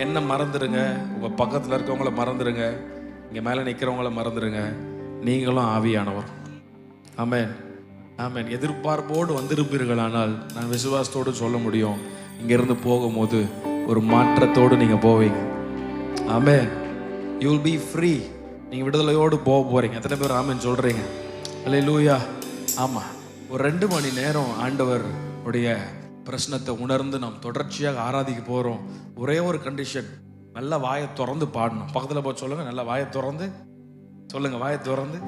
என்ன மறந்துடுங்க, உங்கள் பக்கத்தில் இருக்கவங்கள மறந்துடுங்க, இங்கே மேலே நிற்கிறவங்கள மறந்துடுங்க. நீங்களும் ஆவியானவர். ஆமென், ஆமென். எதிர்பார்ப்போடு வந்திருப்பீர்கள். ஆனால் நான் விசுவாசத்தோடு சொல்ல முடியும், இங்கேருந்து போகும்போது ஒரு மாற்றத்தோடு நீங்கள் போவீங்க. Amen. You will be free. நீங்கள் விடுதலையோடு போக போகிறீங்க. எத்தனை பேர் ஆமென் சொல்கிறீங்க? அல்லேலூயா. ஆமாம், ஒரு 2 மணி நேரம் ஆண்டவர் உடைய பிரச்சனத்தை உணர்ந்து நாம் தொடர்ச்சியாக ஆராதிக்க போகிறோம். ஒரே ஒரு கண்டிஷன், நல்லா வாயை திறந்து பாடணும். பக்கத்தில் பார்த்து சொல்லுங்கள், நல்லா வாயை திறந்து சொல்லுங்கள். வாயை திறந்து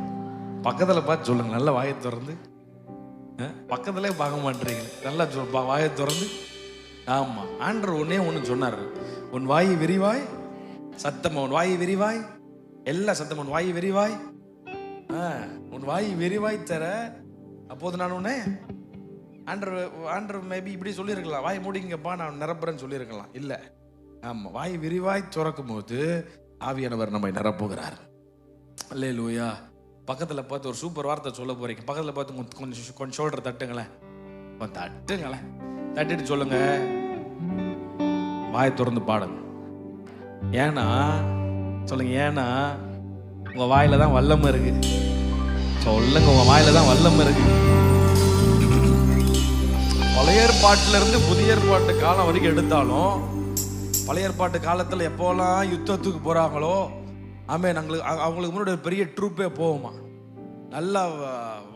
பக்கத்தில் பார்த்து சொல்லுங்கள், நல்லா வாயை திறந்து. பக்கத்திலே பார்க்க மாட்டீங்க, நல்லா வாயை திறந்து. ஆமாம், ஆண்டவர் ஒன்னே ஒன்று சொன்னார், உன் வாயை விரிவாய், சத்தமா உன் வாயை விரிவாய், எல்லா சத்தம் உன் வாயை விரிவாய், உன் வாயை விரிவாய் தர. அப்போது நான் உன்னை ஆண்டர் மேபி இப்படி சொல்லியிருக்கலாம், வாய் மூடிங்கப்பா நான் நிரப்புறேன்னு சொல்லியிருக்கலாம். இல்லை, ஆமாம், வாய் விரிவாய் திறக்கும் போது ஆவியானவர் நம்மை நிரப்புகிறார். அல்லேலூயா. பக்கத்தில் பார்த்து ஒரு சூப்பர் வார்த்தை சொல்ல போறீங்க. பக்கத்தில் பார்த்து கொஞ்சம் ஷோல்டர் தட்டுங்களேன், தட்டுங்களேன், தட்டிட்டு சொல்லுங்க, வாய் திறந்து பாடுங்க. ஏன்னா சொல்லுங்க, ஏன்னா உங்க வாயில தான் வல்லமை இருக்கு. சொல்லுங்க, உங்க வாயில தான் வல்லமை இருக்கு. பழைய ஏற்பாட்டுல இருந்து புதிய ஏற்பாட்டு காலம் வரைக்கும் எடுத்தாலும், பழைய ஏற்பாட்டு காலத்துல எப்போலாம் யுத்தத்துக்கு போறாங்களோ, ஆமே, அவங்களுக்கு முன்னாடி ஒரு பெரிய ட்ரூப்பே போகுமா, நல்லா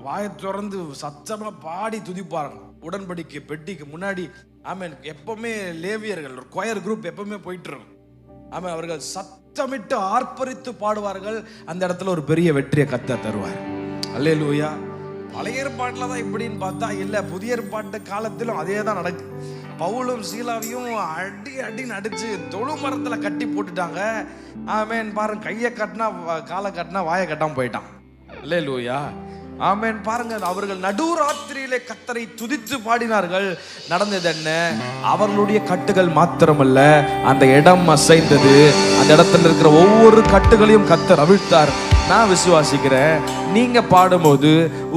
வாயை திறந்து சத்தமா பாடி துதிப்பாங்க. உடன்படிக்கை பெட்டிக்கு முன்னாடி ஆமேன் எப்பவுமே லேவியர்கள் ஒரு கொயர் குரூப் எப்பவுமே போயிட்டு இருக்கும். ஆமே, அவர்கள் சத்தமிட்டு ஆர்ப்பரித்து பாடுவார்கள். அந்த இடத்துல ஒரு பெரிய வெற்றியை கர்த்தர் தருவார். அல்லேலூயா. பழைய ஏற்பாட்டில் தான் இப்படின்னு பார்த்தா இல்லை, புதிய ஏற்பாட்டு காலத்திலும் அதே தான் நடக்கு. பவுலும் சீலாவையும் அடின்னு அடிச்சு தொழு மரத்துல கட்டி போட்டுட்டாங்க. ஆமேன். பாருங்க, கையை கட்டினா காலை கட்டினா வாயை கட்டாம போயிட்டான். அல்லேலூயா. ஆமேன். பாருங்க, அவர்கள் நடுராத்திரியிலே கர்த்தரை துதித்து பாடினார்கள். நடந்தது என்ன? அவர்களுடைய கட்டுகள் மாத்திரமல்ல, அந்த இடம் அசைந்தது. அந்த இடத்துல இருக்கிற ஒவ்வொரு கட்டுகளையும் கர்த்தர் அவிழ்த்தார். நான் விசுவாசிக்கிறேன், நீங்க பாடும்போது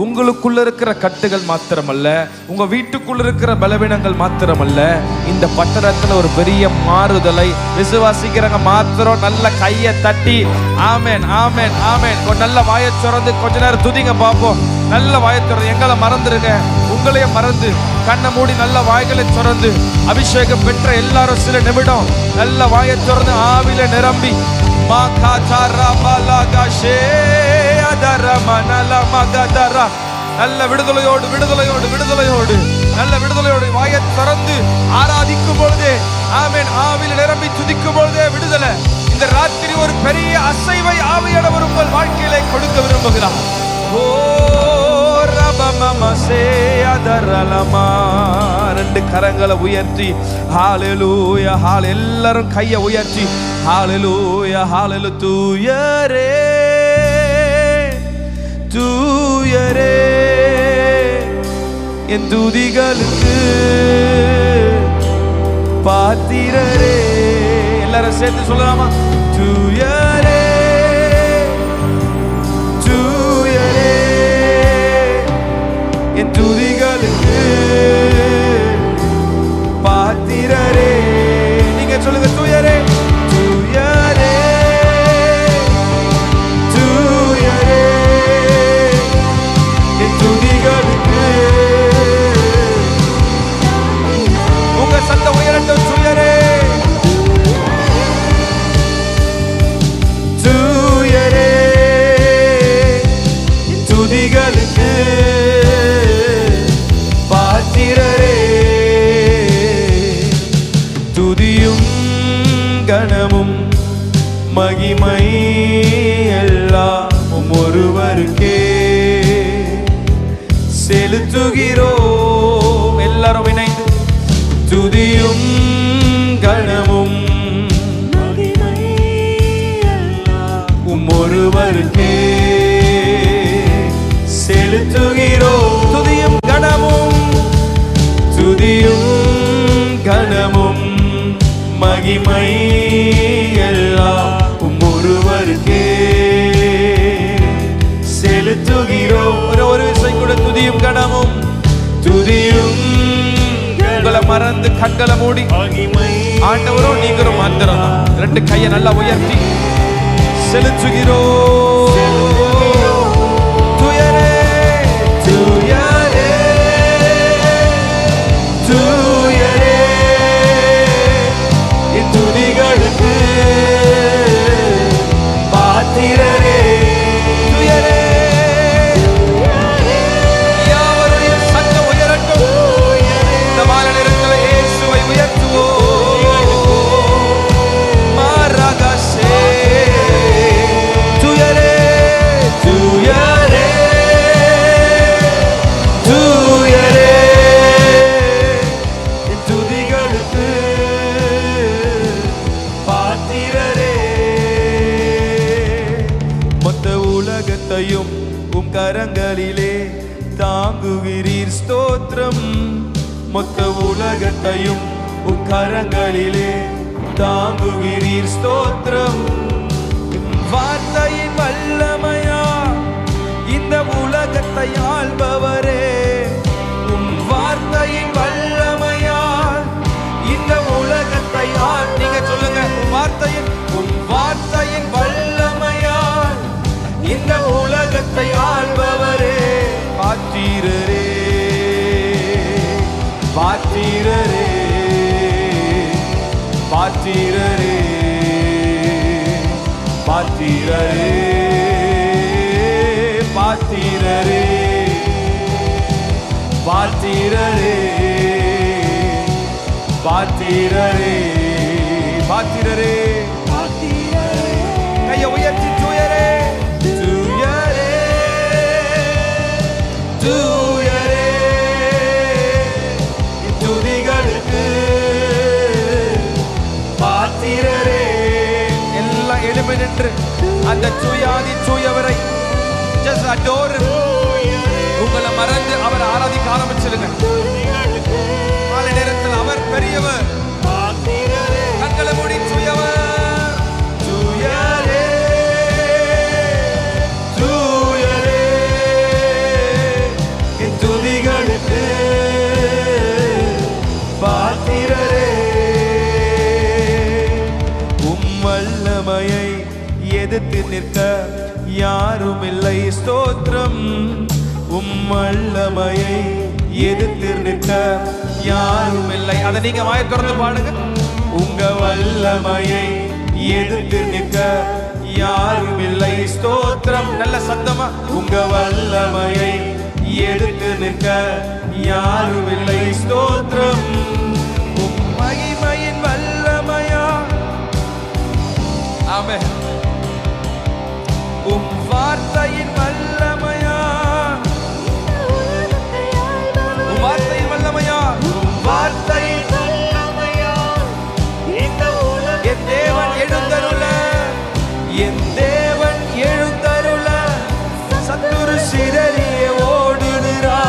உங்களுக்குள்ள இருக்கிற கட்டுகள் மாத்திரமல்ல, உங்க வீட்டுக்குள்ள இருக்கிற பலவீனங்கள் மாத்திரமல்ல, இந்த பட்டணத்துல ஒரு பெரிய மாறுதலை விசுவாசிக்கிறவங்க மாத்திரம் நல்ல கையை தட்டி ஆமேன், ஆமேன், ஆமேன். நல்ல வாயை திறந்து கொஞ்ச நேரம் துதிங்க பார்ப்போம். நல்ல வாயை திறந்து, எங்களை மறந்துருங்க, உங்களையும் மறந்து கண்ணை மூடி நல்ல வாய்களை திறந்து அபிஷேகம் பெற்ற எல்லாரும் சில நிமிடம் நல்ல வாயை திறந்து ஆவில நிரம்பி நல்ல விடுதலையோடு விடுதலையோடு விடுதலையோடு நல்ல விடுதலையோடு வாயை திறந்து ஆராதிக்கும் பொழுதே ஆமென், ஆவியில் நிரம்பி துதிக்கும் பொழுதே விடுதலை. இந்த ராத்திரி ஒரு பெரிய அசைவை ஆவியானவர் உங்கள் வாழ்க்கையிலே கொடுக்க விரும்புகிறார். ஓ ரபமமசே அதரலமா. 2 கரங்களை உயர்த்தி ஹalleluya, ஹால் எல்லாரும் கையை உயர்த்தி ஹalleluya, ஹalleluya. தூயரே தூயரே என் துதிகளுக்கு பாத்திரரே. எல்லாரும் சேர்த்து சொல்லலாமா? தூயரே தூயரே என் துதிகளுக்கு பாத்திரரே. நீங்க சொல்லுங்க, தூயரே தூயரே தூயரே என் துதிகளுக்கு. உங்க சத்த உயரட்டும். தூயரே தூயரே துதிகளுக்கு பாத்திரரே. துதியும் கணமும் மகிமை எல்லாம் ஒருவருக்கே செலுத்துகிறோம். எல்லாரும் இணைந்து துதியும் கணமும் மகிமை எல்லாம் ஒருவருக்கே செலுத்துகிறோம். துதியும் கணமும் துதியும் கணமும் மகிமை எல்லாம் ஒருவருக்கே செலுத்துகிறோம். ஒரு விசை கூட துதியும் கணமும் துதியும். உங்களை மறந்து கண்களை மூடி ஆண்டவரும் நீங்களும் மாத்திரம் தான். 2 கையை நல்லா உயர்த்தி செலுத்துகிறோம். துயரே துயரே துயரே என் துதிகளுக்கு பாத்திரரே. துயரே யாவருடைய சத்தம் உயரட்டும். இந்த மாலை நேரத்தில் இயேசுவை உயர்த்துவோம். மாரகசே துயரே துயரே துயரே என் துதிகளுக்கு பாத்திரரே. மொத்த உலகத்தையும் உம் கரங்களிலே தாங்குகிறீர் ஸ்தோத்திரம். மொத்த உலகத்தையும் உம் கரங்களிலே தாங்குகிறீர் ஸ்தோத்திரம். வார்த்தையின் வல்லமையா இந்த உலகத்தை ஆள்பவரே. உம் வார்த்தையின் வல்லமையால் இந்த உலகத்தை ஆள். நீங்க சொல்லுங்க, உம் வார்த்தையின் வல்லமையால் இந்த உலகத்தை ஆள்பவரே. பாத்திரரே பாத்திரரே பாத்திரரே பாத்திரரே பாத்திரரே பாத்திரரே பாத்திரரே பாத்திரரே. கையை உயர்த்தி துயரே துயரே துயரே துதிகளுக்கு பாத்திரரே. எல்லாம் எழுமை நின்று அந்த சுயாதி சுயவரை just adore him. உங்களை மறந்து அவர் ஆராதிக்க ஆரம்பிச்சிருங்க. மாலை நேரத்தில் அவர் பெரியவர். கண்களை மூடி சுயவர் துயரே துயரே என் துதிகளுக்கு பாத்திரரே. உம் வல்லமையை எதிர்த்து நிற்க யாரும் இல்லை ஸ்தோத்திரம். உம் வல்லமையை எதிர்த்து நிற்க யாரும் இல்லை. அதை நீங்க வாயை திறந்து பாடுங்க. உங்க வல்லமையை எதிர்த்து நிற்க யாரும் இல்லை ஸ்தோத்திரம். நல்ல சத்தமா. உங்க வல்லமையை எதிர்த்து நிற்க யாரும் இல்லை ஸ்தோத்திரம். உம் மகிமையின் வல்லமையா. ஆமென். உம் வார்த்தையின் வல்லமையா. உம் வார்த்தையின் வல்லமையா. உம் வார்த்தையின் வல்லமையா. என் தேவன் எழுந்தருள என் தேவன் எழுந்தருள சத்துரு சிதறியே ஓடுகிறா.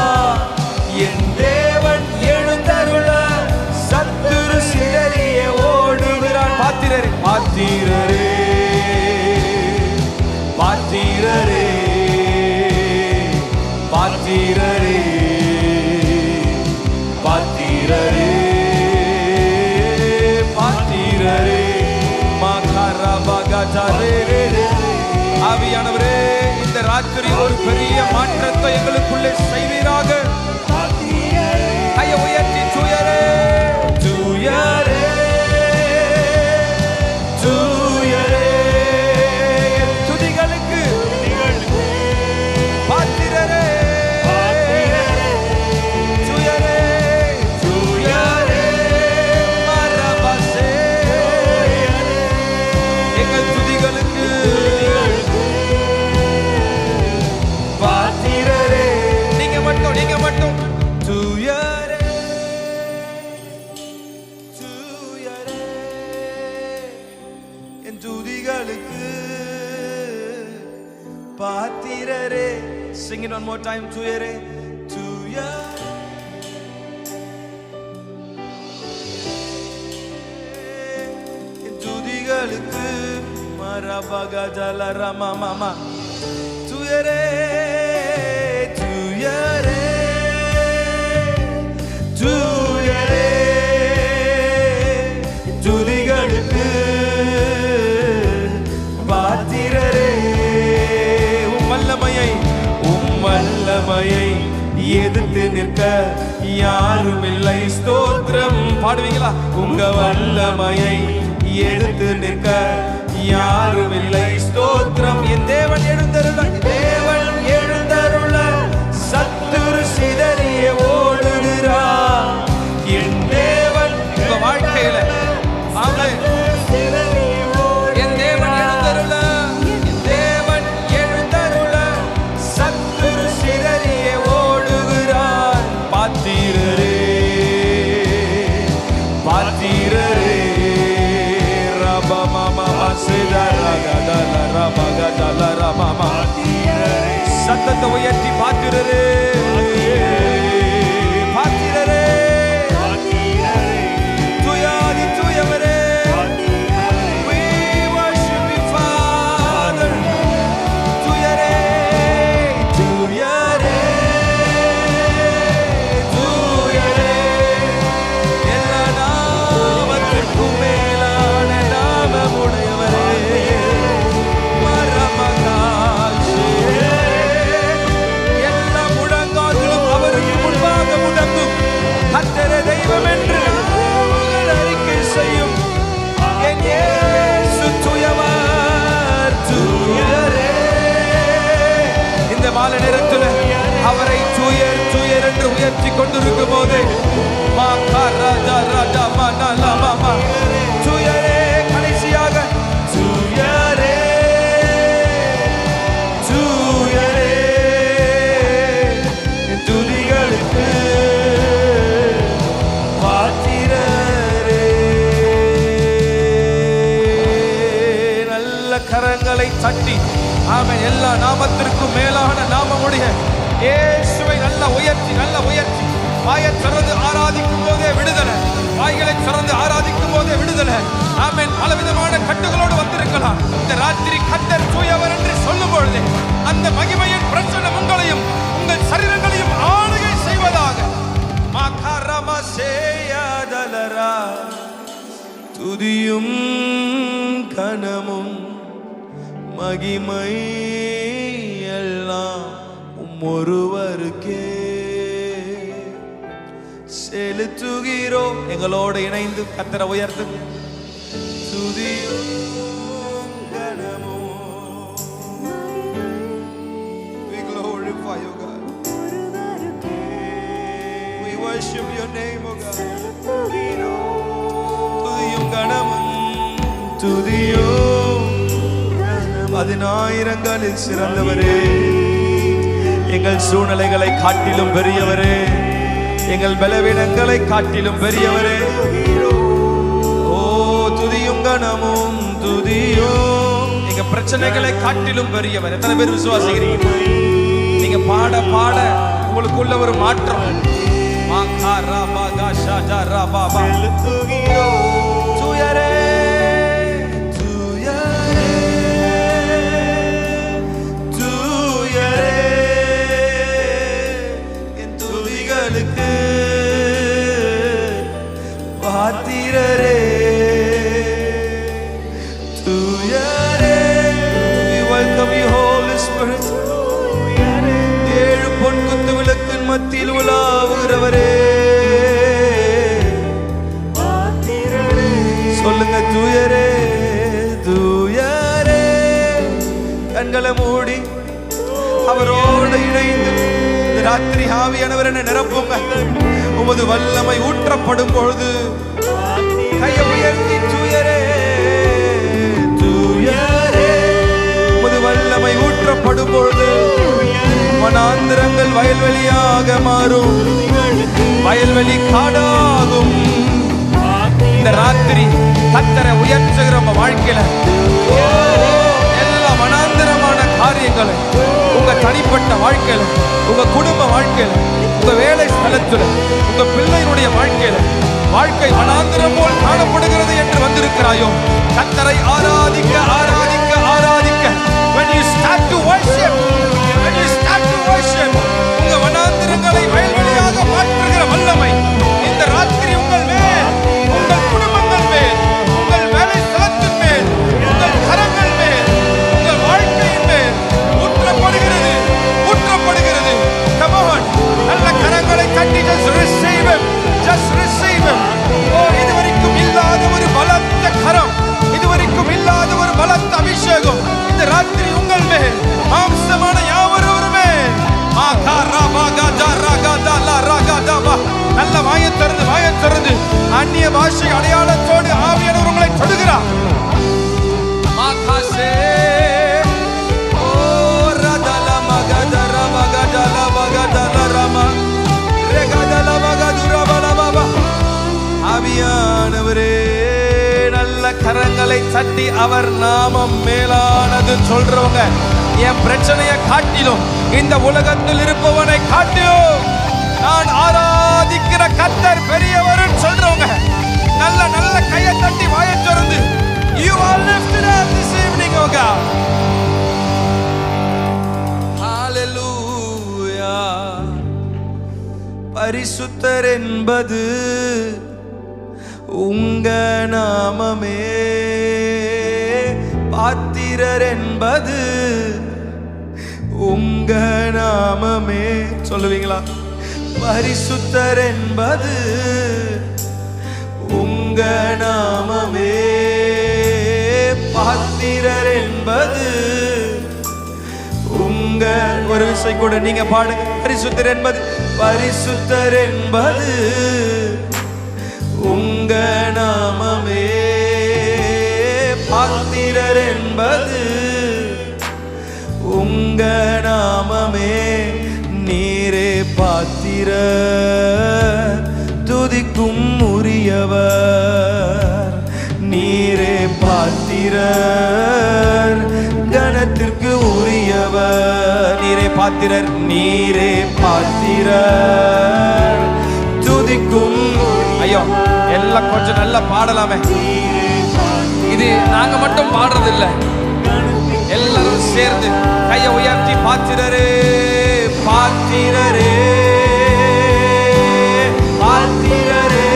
என் தேவன் எழுந்தருள சத்துரு சிதறியே ஓடுகிறான். பாத்திரரே பாத்திரரே பாத்திரரே பாத்திரரே பாத்திரரே பாத்திரரே மகரபகஜரே. ஆவியானவரே, இந்த ராத்திரி ஒரு பெரிய மாற்றத்தை எங்களுக்குள்ளே செய்வீராக. கையை உயர்த்தி துயரே துயரே துயரே துதிகளுக்கு பாத்திரரே துயரே துயரே மரபசே. எங்கள் துதிகளுக்கு பாத்திரரே. நீங்க மட்டும் துயரே துயரே என் துதிகளுக்கு பாத்திரரே. Sing it one more time. துயரே துயரே என் துதிகளுக்கு மரபகஜல ரமமமா. துயரே துயரே துயரே எதிர்த்து நிற்க யாரும் இல்லை. ஸ்தோத்திரம் பாடுவீங்களா? உங்க வல்லமையை எதிர்த்து நிற்க யாரும் இல்லை. ஸ்தோத்திரம். என் தேவன் எழுந்தருள, தேவன் எழுந்தருள சத்துரு சிதறிய ஓடுகிறார். என் தேவன் உங்க வாழ்க்கையில ஆமென். என் தேவன் எழுந்தருள, என் தேவன் எழுந்தருள சத்துரு சிதறிய ஓடுகிறார். பாத்தீரரே பாத்தீரரே சத்தத்தை உயர்த்தி பாத்திரரே பாத்திரரே துயாதி துயவரே. We worship you, Father. துயரே துயரே துயரே எல்லா நாமத்திற்கும் மேலான நாமமுடையவரே. எல்லா முழங்கால்களும் அவருக்கு முன்பாக முடங்கும். கர்த்தரே தெய்வம் என்று உங்கள் அறிக்கை செய்யும். என் இயேசு தூயவர் தூயரே. இந்த மாலை நேரத்தில் அவரை தூயர் தூயர் என்று உயர்த்தி கொண்டிருக்கும் போது தூயரே கடைசியாக தூயரே தூயரே துதிகளுக்கு பாத்திரரே. நல்ல கரங்களை தட்டி ஆமென். எல்லா நாமத்திற்கும் மேலான நாமமுடைய இயேசுவை நல்ல உயர்த்தி வாயை திறந்து ஆராதிக்கும் போதே விடுதலை. வாய்களை திறந்து ஆராதிக்கும் போதே விடுதலை. ஆமென். பலவிதமான கட்டுகளோடு வந்திருக்கலாம். இந்த ராத்திரி கர்த்தர் தூயவர் என்று சொல்லும் பொழுது அந்த மகிமையின் பிரச்சனை உங்களையும் உங்கள் சரீரங்களையும் ஆளுகை செய்வதாக. துதியும் கனமும் மகிமை எல்லாம் ஒருவருக்கே செலுத்துகிறோம். எங்களோடு இணைந்து கர்த்தரை உயர்த்து. துதியும் கனமும் we glorify you, God. We worship your name, O God. துதியும் கனமும் துதியும் 10,000களில் சிறந்தவரே, எங்கள் சூழ்நிலைகளை காட்டிலும் பெரியவரே, எங்கள் பலவீனங்களை காட்டிலும் பெரியவரே. ஓ துதியும் கனமும் துதியும் எங்க பிரச்சனைகளை காட்டிலும் பெரியவர். எத்தனை பேர் விசுவாசிக்கிறீங்க? நீங்க பாட பாட உங்களுக்குள்ள ஒரு மாற்றம். துயரே பாத்திரரே தூயரே. We welcome you, Holy Spirit. ஏழு பொன் குத்து விளக்கின் மத்தியில் உலாவுகிறவரே சொல்லுங்க தூயரே தூயரே. கண்களை மூடி அவரோடு இணைந்து ராத்திரி ஆவியானவர் என்னை நிரப்புங்க. உமது வல்லமை ஊற்றப்படும் பொழுது கையை உயர்த்தி தூயரே தூயரே. உமது வல்லமை ஊற்றப்படும் பொழுது வனாந்திரங்கள் வயல்வெளியாக மாறும், வயல்வெளி காடாகும். இந்த ராத்திரி கர்த்தரை உயர்த்துகிற நம்ம வாழ்க்கையில எல்லா வனாந்திரமான காரியங்களை உங்க தனிப்பட்ட வாழ்க்கையில, உங்க குடும்ப வாழ்க்கையில, உங்க வேலை ஸ்தலத்துல, உங்க பிள்ளையினுடைய வாழ்க்கையில வாழ்க்கை வனாந்திரம் போல் காணப்படுகிறது என்று வந்திருக்கிறாயோ, கர்த்தரை ஆராதிக்க ஆராதிக்க ஆராதிக்க when you start to worship, when you start to worship, உங்க வனாந்திரங்களை வயல்வெளியாக மாற்றுகிற வல்லமை இந்த ராத்திரி உங்கள் மேல், உங்கள் குடும்பங்கள் மேல், உங்கள் வேலை ஸ்தலத்தின் மேல், உங்கள் கரங்கள் மேல், உங்கள் வாழ்க்கையின் மேல் ஊற்றப்படுகிறது ஊற்றப்படுகிறது. Come on, நல்ல கரங்களை தட்டி அவர் நாமம் மேலானது சொல்றவங்க, என் பிரச்சனையை காட்டிலும் இந்த உலகத்தில் இருப்பவனை காட்டிலும் நான் ஆராதிக்கிற கர்த்தர் பெரியவர் சொல்றவங்க நல்ல நல்ல கையை தட்டி வாயை திறந்து you are lifted up this evening, oh God. Hallelujah. பரிசுத்தர் என்பது உங்க நாமமே, பாத்திரர் என்பது உங்க நாமமே. சொல்லுவீங்களா? பரிசுத்தர் என்பது உங்க நாமமே, பாத்திரர் என்பது உங்க. ஒரு விஷயம் கூட நீங்க பாடுங்க. பரிசுத்தர் என்பது, பரிசுத்தர் என்பது உங்க நாமமே, பாத்திரர் என்பது உங்க நாமமே. நீரே பாத்திர துதிக்கும் உரியவர், நீரே பாத்திரர் கணத்திற்கு உரியவர். நீரே பாத்திரர், நீரே பாத்திரர் துதிக்கும். ஐயோ, எல்லாம் கொஞ்சம் நல்லா பாடலாமே. இது நாங்க மட்டும் பாடுறது இல்ல, எல்லாரும் சேர்ந்து கையை உயர்த்தி பாத்திரரே பாத்திரரே பாத்திரரே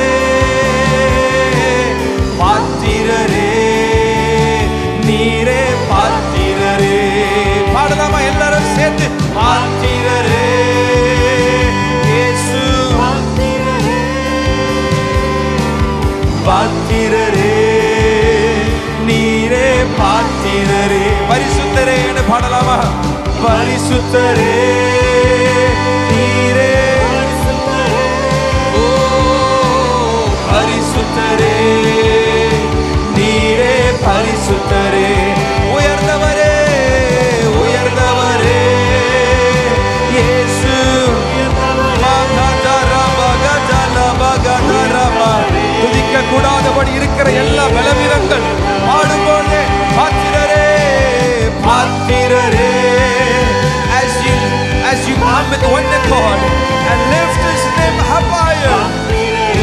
பாத்திரரே நீரே பாத்திரரே. பாடலாமா எல்லாரும் சேர்த்து? பாத்திரரே இயேசு பாத்திரரே நீரே பாத்திரரே. பரிசுத்தரேன்னு பாடலாமா? பரிசுத்தரே நீரே, ஓ பரிசுத்தரே நீரே, பரிசுத்தரே. உயர்ந்தவரே உயர்ந்தவரே இயேசு. துதிக்க கூடாதபடி இருக்கிற எல்லா பலவீனங்கள் பாடும்போது பாத்திரரே பாத்திரரே. As you come with one accord and lift His name higher,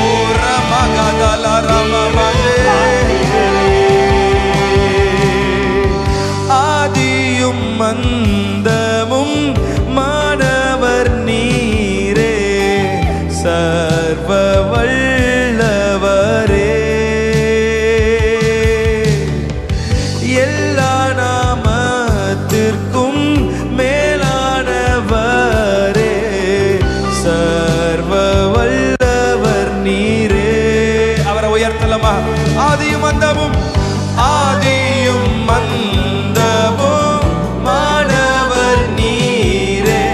oh Ramagadala Ramamade. ஆதியும் மந்தமும் மானவர் நீரே, சர்வ வல்லவரே. எல்லா நாமத்திற்கும் மேலானவரே, சர்வ வல்லவர் நீரே. அவரை உயர்த்தலாமா? ஆதியும் மந்தமும், ஆதியும் மந்தமும் மானவர் நீரே,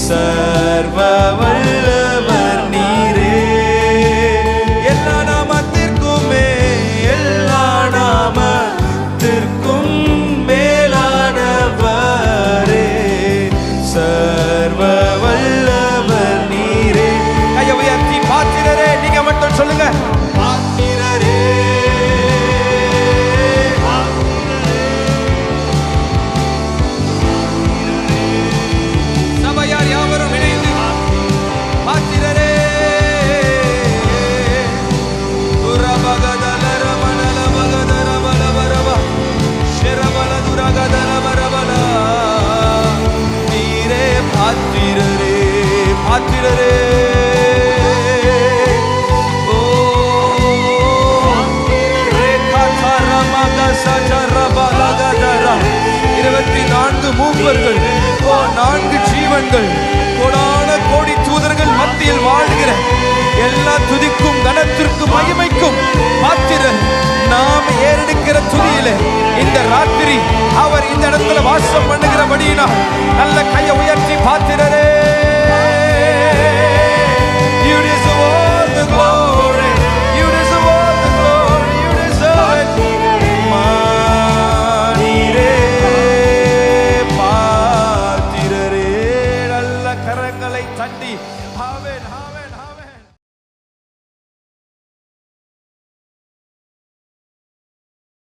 சர்வ வல்லவர் நீரே. எல்லா நாமத்திற்குமே, எல்லா நாமத்திற்கும் மேலானவரே, சர்வ வல்லவர் நீரே. கையை உயர்த்தி பாத்திரரே, நீங்க மட்டும் சொல்லுங்க. பாத்திரரே சபையார் யாவரும் இணைந்து பாத்திரரே துரபகதல ரமணல பகதர பலவரவ ஷரபல துரகதர வரவல. நீரே பாத்திரரே பாத்திரரே. ஓ ரேகாதரமக சஜரபலகதர. 24 மூப்பர்கள், 4 ஜீவன்கள், கோடான கோடி தூதர்கள் மத்தியில் வாழ்கிற எல்லா துதிக்கும் கனத்திற்கும் மகிமைக்கும் பாத்திரர் நாம் ஏறெடுக்கிற துதியிலே இந்த ராத்திரி அவர் இந்த இடத்துல வாசம் பண்ணுகிறபடியினால் நல்ல கையை உயர்த்தி பாத்திரரே